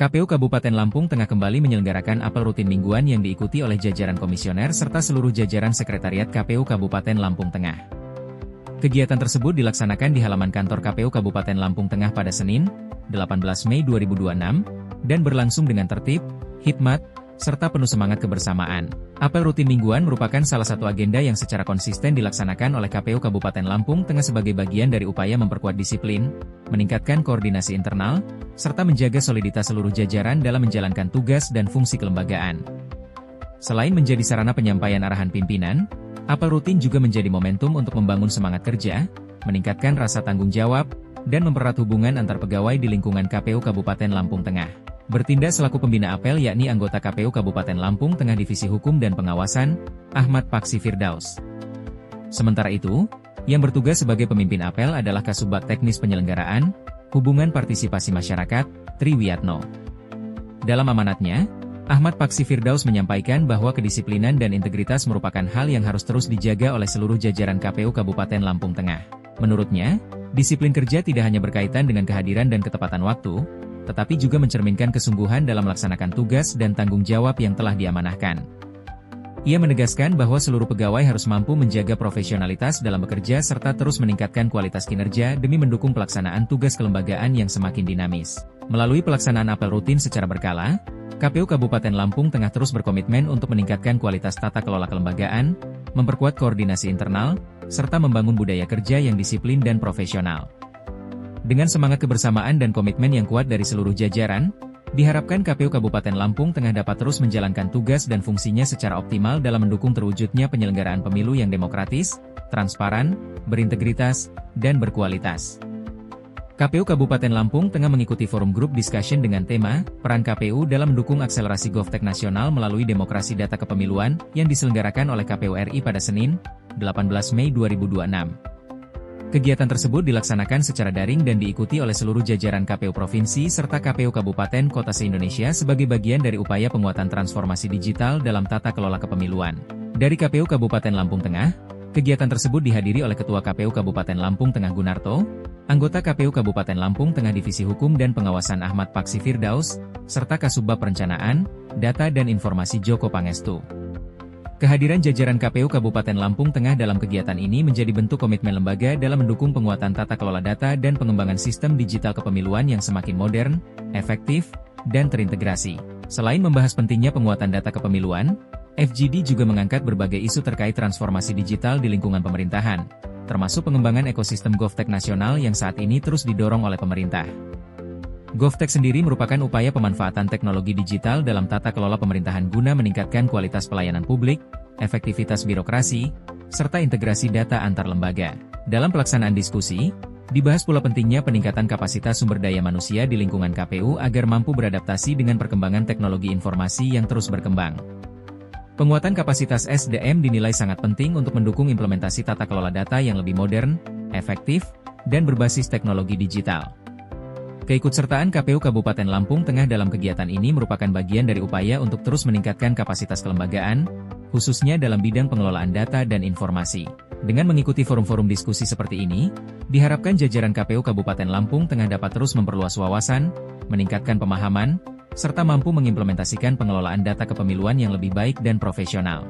KPU Kabupaten Lampung Tengah kembali menyelenggarakan apel rutin mingguan yang diikuti oleh jajaran komisioner serta seluruh jajaran sekretariat KPU Kabupaten Lampung Tengah. Kegiatan tersebut dilaksanakan di halaman kantor KPU Kabupaten Lampung Tengah pada Senin, 18 Mei 2026, dan berlangsung dengan tertib, hikmat, serta penuh semangat kebersamaan. Apel rutin mingguan merupakan salah satu agenda yang secara konsisten dilaksanakan oleh KPU Kabupaten Lampung Tengah sebagai bagian dari upaya memperkuat disiplin, meningkatkan koordinasi internal, serta menjaga soliditas seluruh jajaran dalam menjalankan tugas dan fungsi kelembagaan. Selain menjadi sarana penyampaian arahan pimpinan, apel rutin juga menjadi momentum untuk membangun semangat kerja, meningkatkan rasa tanggung jawab, dan mempererat hubungan antar pegawai di lingkungan KPU Kabupaten Lampung Tengah. Bertindak selaku pembina apel yakni anggota KPU Kabupaten Lampung Tengah Divisi Hukum dan Pengawasan, Ahmad Paksi Firdaus. Sementara itu, yang bertugas sebagai pemimpin apel adalah Kasubag Teknis Penyelenggaraan, Hubungan Partisipasi Masyarakat, Tri Wiyatno. Dalam amanatnya, Ahmad Paksi Firdaus menyampaikan bahwa kedisiplinan dan integritas merupakan hal yang harus terus dijaga oleh seluruh jajaran KPU Kabupaten Lampung Tengah. Menurutnya, disiplin kerja tidak hanya berkaitan dengan kehadiran dan ketepatan waktu, tetapi juga mencerminkan kesungguhan dalam melaksanakan tugas dan tanggung jawab yang telah diamanahkan. Ia menegaskan bahwa seluruh pegawai harus mampu menjaga profesionalitas dalam bekerja serta terus meningkatkan kualitas kinerja demi mendukung pelaksanaan tugas kelembagaan yang semakin dinamis. Melalui pelaksanaan apel rutin secara berkala, KPU Kabupaten Lampung Tengah terus berkomitmen untuk meningkatkan kualitas tata kelola kelembagaan, memperkuat koordinasi internal, serta membangun budaya kerja yang disiplin dan profesional. Dengan semangat kebersamaan dan komitmen yang kuat dari seluruh jajaran, diharapkan KPU Kabupaten Lampung Tengah dapat terus menjalankan tugas dan fungsinya secara optimal dalam mendukung terwujudnya penyelenggaraan pemilu yang demokratis, transparan, berintegritas, dan berkualitas. KPU Kabupaten Lampung Tengah mengikuti forum group discussion dengan tema, Peran KPU dalam mendukung akselerasi GovTech Nasional melalui Demokrasi Data Kepemiluan, yang diselenggarakan oleh KPU RI pada Senin, 18 Mei 2026. Kegiatan tersebut dilaksanakan secara daring dan diikuti oleh seluruh jajaran KPU Provinsi serta KPU Kabupaten Kota se-Indonesia sebagai bagian dari upaya penguatan transformasi digital dalam tata kelola kepemiluan. Dari KPU Kabupaten Lampung Tengah, kegiatan tersebut dihadiri oleh Ketua KPU Kabupaten Lampung Tengah Gunarto, anggota KPU Kabupaten Lampung Tengah Divisi Hukum dan Pengawasan Ahmad Paksi Firdaus, serta Kasubag Perencanaan, Data dan Informasi Joko Pangestu. Kehadiran jajaran KPU Kabupaten Lampung Tengah dalam kegiatan ini menjadi bentuk komitmen lembaga dalam mendukung penguatan tata kelola data dan pengembangan sistem digital kepemiluan yang semakin modern, efektif, dan terintegrasi. Selain membahas pentingnya penguatan data kepemiluan, FGD juga mengangkat berbagai isu terkait transformasi digital di lingkungan pemerintahan, termasuk pengembangan ekosistem GovTech nasional yang saat ini terus didorong oleh pemerintah. GovTech sendiri merupakan upaya pemanfaatan teknologi digital dalam tata kelola pemerintahan guna meningkatkan kualitas pelayanan publik, efektivitas birokrasi, serta integrasi data antar lembaga. Dalam pelaksanaan diskusi, dibahas pula pentingnya peningkatan kapasitas sumber daya manusia di lingkungan KPU agar mampu beradaptasi dengan perkembangan teknologi informasi yang terus berkembang. Penguatan kapasitas SDM dinilai sangat penting untuk mendukung implementasi tata kelola data yang lebih modern, efektif, dan berbasis teknologi digital. Keikutsertaan KPU Kabupaten Lampung Tengah dalam kegiatan ini merupakan bagian dari upaya untuk terus meningkatkan kapasitas kelembagaan, khususnya dalam bidang pengelolaan data dan informasi. Dengan mengikuti forum-forum diskusi seperti ini, diharapkan jajaran KPU Kabupaten Lampung Tengah dapat terus memperluas wawasan, meningkatkan pemahaman, serta mampu mengimplementasikan pengelolaan data kepemiluan yang lebih baik dan profesional.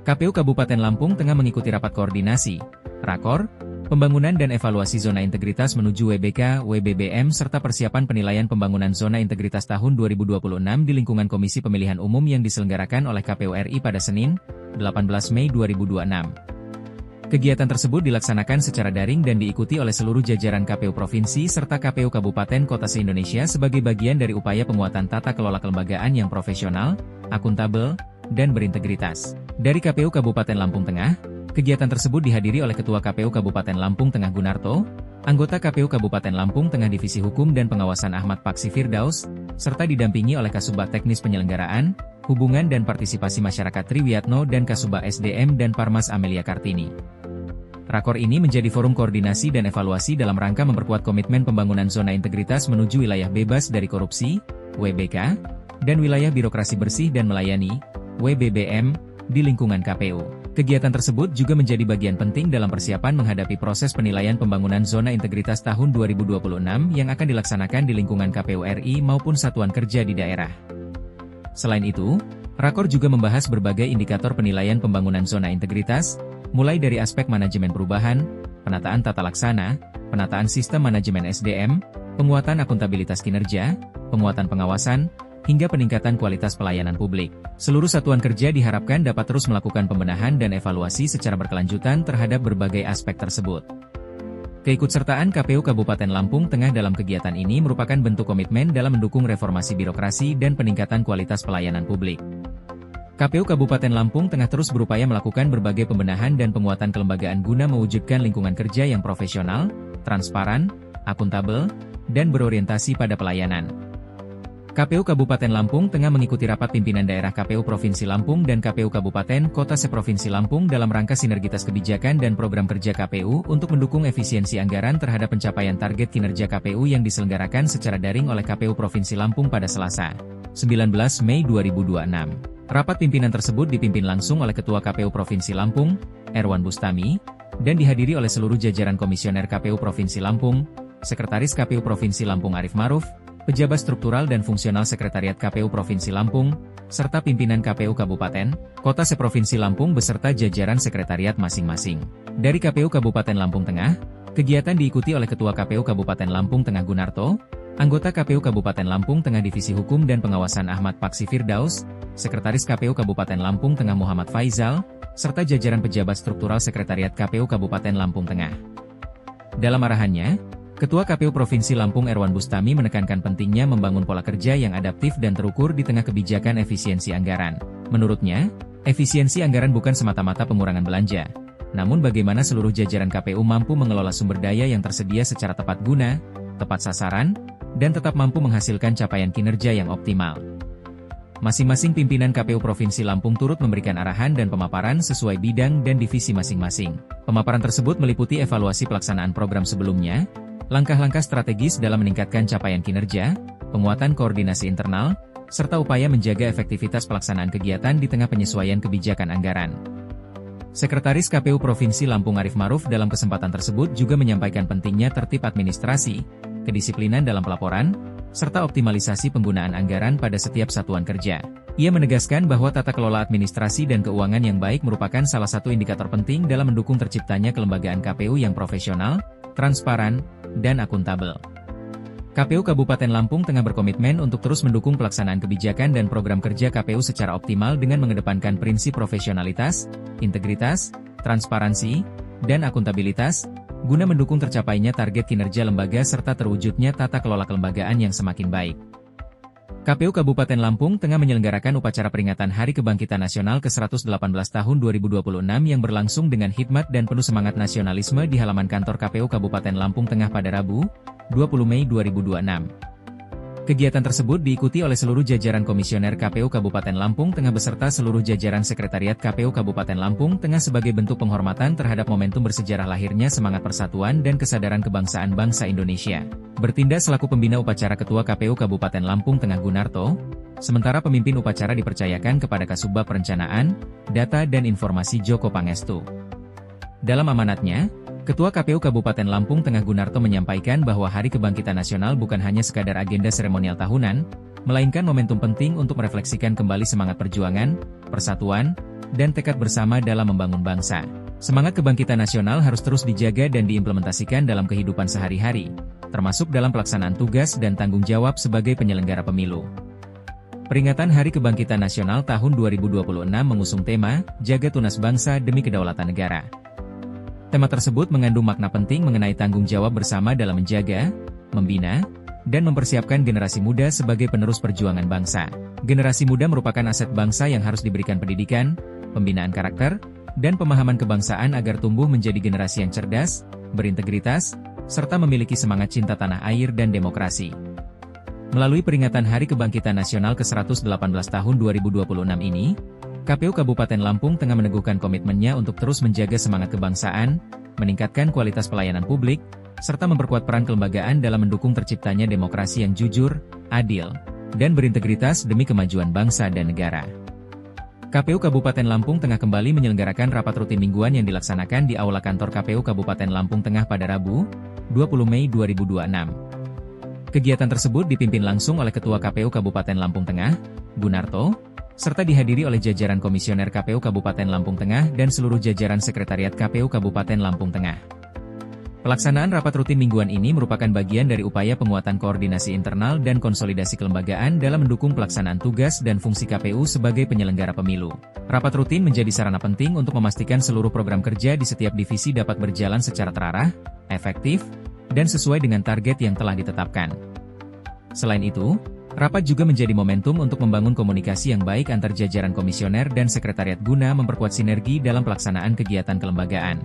KPU Kabupaten Lampung Tengah mengikuti rapat koordinasi, rakor, pembangunan dan evaluasi zona integritas menuju WBK, WBBM serta persiapan penilaian pembangunan zona integritas tahun 2026 di lingkungan Komisi Pemilihan Umum yang diselenggarakan oleh KPU RI pada Senin, 18 Mei 2026. Kegiatan tersebut dilaksanakan secara daring dan diikuti oleh seluruh jajaran KPU Provinsi serta KPU Kabupaten Kota se-Indonesia sebagai bagian dari upaya penguatan tata kelola kelembagaan yang profesional, akuntabel, dan berintegritas. Dari KPU Kabupaten Lampung Tengah, kegiatan tersebut dihadiri oleh Ketua KPU Kabupaten Lampung Tengah Gunarto, anggota KPU Kabupaten Lampung Tengah Divisi Hukum dan Pengawasan Ahmad Paksi Firdaus, serta didampingi oleh Kasubag Teknis Penyelenggaraan, Hubungan dan Partisipasi Masyarakat Tri Wiyatno dan Kasubag SDM dan Parmas Amelia Kartini. Rakor ini menjadi forum koordinasi dan evaluasi dalam rangka memperkuat komitmen pembangunan zona integritas menuju wilayah bebas dari korupsi, WBK, dan wilayah birokrasi bersih dan melayani, WBBM, di lingkungan KPU. Kegiatan tersebut juga menjadi bagian penting dalam persiapan menghadapi proses penilaian pembangunan zona integritas tahun 2026 yang akan dilaksanakan di lingkungan KPU RI maupun satuan kerja di daerah. Selain itu, Rakor juga membahas berbagai indikator penilaian pembangunan zona integritas, mulai dari aspek manajemen perubahan, penataan tata laksana, penataan sistem manajemen SDM, penguatan akuntabilitas kinerja, penguatan pengawasan, hingga peningkatan kualitas pelayanan publik. Seluruh satuan kerja diharapkan dapat terus melakukan pembenahan dan evaluasi secara berkelanjutan terhadap berbagai aspek tersebut. Keikutsertaan KPU Kabupaten Lampung Tengah dalam kegiatan ini merupakan bentuk komitmen dalam mendukung reformasi birokrasi dan peningkatan kualitas pelayanan publik. KPU Kabupaten Lampung Tengah terus berupaya melakukan berbagai pembenahan dan penguatan kelembagaan guna mewujudkan lingkungan kerja yang profesional, transparan, akuntabel, dan berorientasi pada pelayanan. KPU Kabupaten Lampung Tengah mengikuti rapat pimpinan daerah KPU Provinsi Lampung dan KPU Kabupaten Kota Seprovinsi Lampung dalam rangka sinergitas kebijakan dan program kerja KPU untuk mendukung efisiensi anggaran terhadap pencapaian target kinerja KPU yang diselenggarakan secara daring oleh KPU Provinsi Lampung pada Selasa, 19 Mei 2026. Rapat pimpinan tersebut dipimpin langsung oleh Ketua KPU Provinsi Lampung, Erwan Bustami, dan dihadiri oleh seluruh jajaran Komisioner KPU Provinsi Lampung, Sekretaris KPU Provinsi Lampung Arif Maruf, pejabat struktural dan fungsional Sekretariat KPU Provinsi Lampung, serta pimpinan KPU Kabupaten, Kota Seprovinsi Lampung beserta jajaran sekretariat masing-masing. Dari KPU Kabupaten Lampung Tengah, kegiatan diikuti oleh Ketua KPU Kabupaten Lampung Tengah Gunarto, anggota KPU Kabupaten Lampung Tengah Divisi Hukum dan Pengawasan Ahmad Paksi Firdaus, Sekretaris KPU Kabupaten Lampung Tengah Muhammad Faizal, serta jajaran pejabat struktural Sekretariat KPU Kabupaten Lampung Tengah. Dalam arahannya, Ketua KPU Provinsi Lampung Erwan Bustami menekankan pentingnya membangun pola kerja yang adaptif dan terukur di tengah kebijakan efisiensi anggaran. Menurutnya, efisiensi anggaran bukan semata-mata pengurangan belanja, namun bagaimana seluruh jajaran KPU mampu mengelola sumber daya yang tersedia secara tepat guna, tepat sasaran, dan tetap mampu menghasilkan capaian kinerja yang optimal. Masing-masing pimpinan KPU Provinsi Lampung turut memberikan arahan dan pemaparan sesuai bidang dan divisi masing-masing. Pemaparan tersebut meliputi evaluasi pelaksanaan program sebelumnya, langkah-langkah strategis dalam meningkatkan capaian kinerja, penguatan koordinasi internal, serta upaya menjaga efektivitas pelaksanaan kegiatan di tengah penyesuaian kebijakan anggaran. Sekretaris KPU Provinsi Lampung Arif Maruf dalam kesempatan tersebut juga menyampaikan pentingnya tertib administrasi, kedisiplinan dalam pelaporan, serta optimalisasi penggunaan anggaran pada setiap satuan kerja. Ia menegaskan bahwa tata kelola administrasi dan keuangan yang baik merupakan salah satu indikator penting dalam mendukung terciptanya kelembagaan KPU yang profesional, transparan, dan akuntabel. KPU Kabupaten Lampung Tengah berkomitmen untuk terus mendukung pelaksanaan kebijakan dan program kerja KPU secara optimal dengan mengedepankan prinsip profesionalitas, integritas, transparansi, dan akuntabilitas, guna mendukung tercapainya target kinerja lembaga serta terwujudnya tata kelola kelembagaan yang semakin baik. KPU Kabupaten Lampung Tengah menyelenggarakan upacara peringatan Hari Kebangkitan Nasional ke-118 tahun 2026 yang berlangsung dengan hikmat dan penuh semangat nasionalisme di halaman kantor KPU Kabupaten Lampung Tengah pada Rabu, 20 Mei 2026. Kegiatan tersebut diikuti oleh seluruh jajaran Komisioner KPU Kabupaten Lampung Tengah beserta seluruh jajaran Sekretariat KPU Kabupaten Lampung Tengah sebagai bentuk penghormatan terhadap momentum bersejarah lahirnya semangat persatuan dan kesadaran kebangsaan bangsa Indonesia. Bertindak selaku pembina upacara Ketua KPU Kabupaten Lampung Tengah Gunarto, sementara pemimpin upacara dipercayakan kepada Kasubag Perencanaan, Data dan Informasi Joko Pangestu. Dalam amanatnya, Ketua KPU Kabupaten Lampung Tengah Gunarto menyampaikan bahwa Hari Kebangkitan Nasional bukan hanya sekadar agenda seremonial tahunan, melainkan momentum penting untuk merefleksikan kembali semangat perjuangan, persatuan, dan tekad bersama dalam membangun bangsa. Semangat kebangkitan nasional harus terus dijaga dan diimplementasikan dalam kehidupan sehari-hari, termasuk dalam pelaksanaan tugas dan tanggung jawab sebagai penyelenggara pemilu. Peringatan Hari Kebangkitan Nasional tahun 2026 mengusung tema, Jaga Tunas Bangsa Demi Kedaulatan Negara. Tema tersebut mengandung makna penting mengenai tanggung jawab bersama dalam menjaga, membina, dan mempersiapkan generasi muda sebagai penerus perjuangan bangsa. Generasi muda merupakan aset bangsa yang harus diberikan pendidikan, pembinaan karakter, dan pemahaman kebangsaan agar tumbuh menjadi generasi yang cerdas, berintegritas, serta memiliki semangat cinta tanah air dan demokrasi. Melalui peringatan Hari Kebangkitan Nasional ke-118 tahun 2026 ini, KPU Kabupaten Lampung Tengah meneguhkan komitmennya untuk terus menjaga semangat kebangsaan, meningkatkan kualitas pelayanan publik, serta memperkuat peran kelembagaan dalam mendukung terciptanya demokrasi yang jujur, adil, dan berintegritas demi kemajuan bangsa dan negara. KPU Kabupaten Lampung Tengah kembali menyelenggarakan rapat rutin mingguan yang dilaksanakan di Aula Kantor KPU Kabupaten Lampung Tengah pada Rabu, 20 Mei 2026. Kegiatan tersebut dipimpin langsung oleh Ketua KPU Kabupaten Lampung Tengah, Gunarto, serta dihadiri oleh jajaran Komisioner KPU Kabupaten Lampung Tengah dan seluruh jajaran Sekretariat KPU Kabupaten Lampung Tengah. Pelaksanaan rapat rutin mingguan ini merupakan bagian dari upaya penguatan koordinasi internal dan konsolidasi kelembagaan dalam mendukung pelaksanaan tugas dan fungsi KPU sebagai penyelenggara pemilu. Rapat rutin menjadi sarana penting untuk memastikan seluruh program kerja di setiap divisi dapat berjalan secara terarah, efektif, dan sesuai dengan target yang telah ditetapkan. Selain itu, rapat juga menjadi momentum untuk membangun komunikasi yang baik antar jajaran komisioner dan sekretariat guna memperkuat sinergi dalam pelaksanaan kegiatan kelembagaan.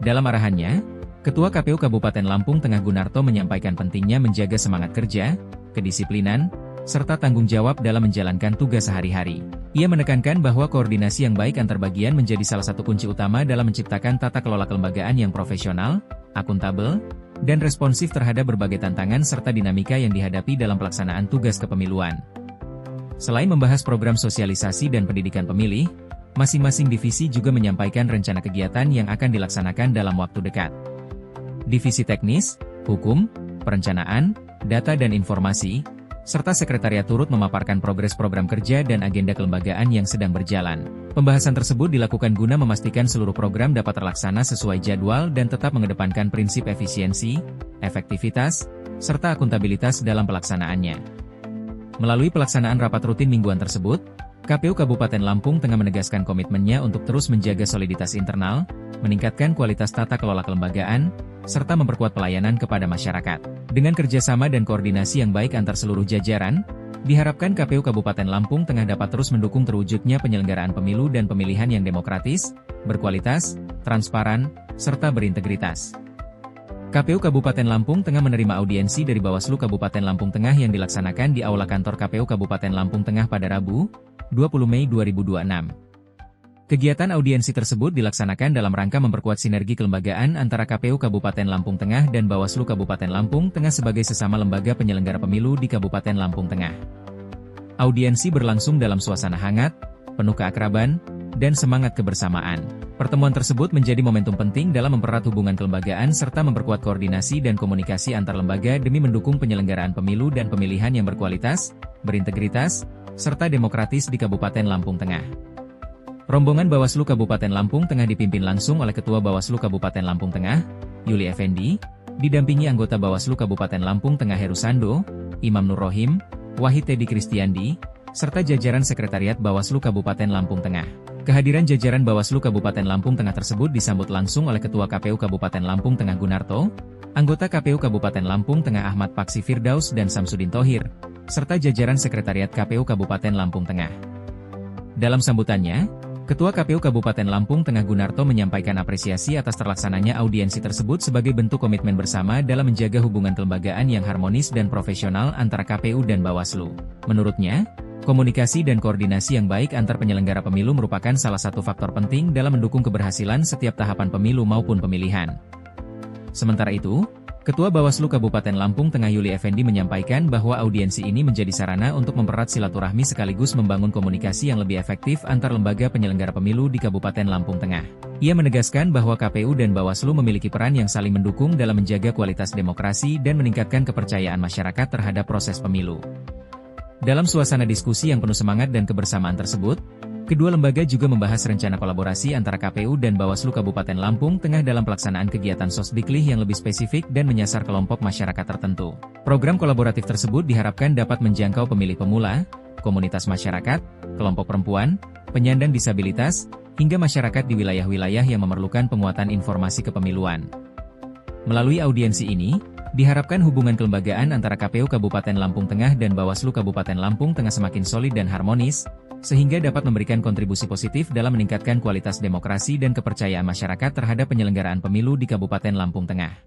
Dalam arahannya, Ketua KPU Kabupaten Lampung Tengah Gunarto menyampaikan pentingnya menjaga semangat kerja, kedisiplinan, serta tanggung jawab dalam menjalankan tugas sehari-hari. Ia menekankan bahwa koordinasi yang baik antar bagian menjadi salah satu kunci utama dalam menciptakan tata kelola kelembagaan yang profesional, akuntabel, dan responsif terhadap berbagai tantangan serta dinamika yang dihadapi dalam pelaksanaan tugas kepemiluan. Selain membahas program sosialisasi dan pendidikan pemilih, masing-masing divisi juga menyampaikan rencana kegiatan yang akan dilaksanakan dalam waktu dekat. Divisi Teknis, Hukum, Perencanaan, Data dan Informasi, serta Sekretariat turut memaparkan progres program kerja dan agenda kelembagaan yang sedang berjalan. Pembahasan tersebut dilakukan guna memastikan seluruh program dapat terlaksana sesuai jadwal dan tetap mengedepankan prinsip efisiensi, efektivitas, serta akuntabilitas dalam pelaksanaannya. Melalui pelaksanaan rapat rutin mingguan tersebut, KPU Kabupaten Lampung Tengah menegaskan komitmennya untuk terus menjaga soliditas internal, meningkatkan kualitas tata kelola kelembagaan, serta memperkuat pelayanan kepada masyarakat. Dengan kerjasama dan koordinasi yang baik antar seluruh jajaran, diharapkan KPU Kabupaten Lampung Tengah dapat terus mendukung terwujudnya penyelenggaraan pemilu dan pemilihan yang demokratis, berkualitas, transparan, serta berintegritas. KPU Kabupaten Lampung Tengah menerima audiensi dari Bawaslu Kabupaten Lampung Tengah yang dilaksanakan di Aula Kantor KPU Kabupaten Lampung Tengah pada Rabu, 20 Mei 2026. Kegiatan audiensi tersebut dilaksanakan dalam rangka memperkuat sinergi kelembagaan antara KPU Kabupaten Lampung Tengah dan Bawaslu Kabupaten Lampung Tengah sebagai sesama lembaga penyelenggara pemilu di Kabupaten Lampung Tengah. Audiensi berlangsung dalam suasana hangat, penuh keakraban, dan semangat kebersamaan. Pertemuan tersebut menjadi momentum penting dalam mempererat hubungan kelembagaan serta memperkuat koordinasi dan komunikasi antar lembaga demi mendukung penyelenggaraan pemilu dan pemilihan yang berkualitas, berintegritas, serta demokratis di Kabupaten Lampung Tengah. Rombongan Bawaslu Kabupaten Lampung Tengah dipimpin langsung oleh Ketua Bawaslu Kabupaten Lampung Tengah, Yuli Effendi, didampingi anggota Bawaslu Kabupaten Lampung Tengah Heru Sando, Imam Nur Rohim, Wahid Teddy Kristiandi, serta jajaran Sekretariat Bawaslu Kabupaten Lampung Tengah. Kehadiran jajaran Bawaslu Kabupaten Lampung Tengah tersebut disambut langsung oleh Ketua KPU Kabupaten Lampung Tengah Gunarto, anggota KPU Kabupaten Lampung Tengah Ahmad Paksi Firdaus dan Samsudin Thohir, serta jajaran Sekretariat KPU Kabupaten Lampung Tengah. Dalam sambutannya, Ketua KPU Kabupaten Lampung Tengah Gunarto menyampaikan apresiasi atas terlaksananya audiensi tersebut sebagai bentuk komitmen bersama dalam menjaga hubungan kelembagaan yang harmonis dan profesional antara KPU dan Bawaslu. Menurutnya, komunikasi dan koordinasi yang baik antar penyelenggara pemilu merupakan salah satu faktor penting dalam mendukung keberhasilan setiap tahapan pemilu maupun pemilihan. Sementara itu, Ketua Bawaslu Kabupaten Lampung Tengah Yuli Effendi menyampaikan bahwa audiensi ini menjadi sarana untuk mempererat silaturahmi sekaligus membangun komunikasi yang lebih efektif antar lembaga penyelenggara pemilu di Kabupaten Lampung Tengah. Ia menegaskan bahwa KPU dan Bawaslu memiliki peran yang saling mendukung dalam menjaga kualitas demokrasi dan meningkatkan kepercayaan masyarakat terhadap proses pemilu. Dalam suasana diskusi yang penuh semangat dan kebersamaan tersebut, kedua lembaga juga membahas rencana kolaborasi antara KPU dan Bawaslu Kabupaten Lampung Tengah dalam pelaksanaan kegiatan Sosdiklih yang lebih spesifik dan menyasar kelompok masyarakat tertentu. Program kolaboratif tersebut diharapkan dapat menjangkau pemilih pemula, komunitas masyarakat, kelompok perempuan, penyandang disabilitas, hingga masyarakat di wilayah-wilayah yang memerlukan penguatan informasi kepemiluan. Melalui audiensi ini, diharapkan hubungan kelembagaan antara KPU Kabupaten Lampung Tengah dan Bawaslu Kabupaten Lampung Tengah semakin solid dan harmonis, sehingga dapat memberikan kontribusi positif dalam meningkatkan kualitas demokrasi dan kepercayaan masyarakat terhadap penyelenggaraan pemilu di Kabupaten Lampung Tengah.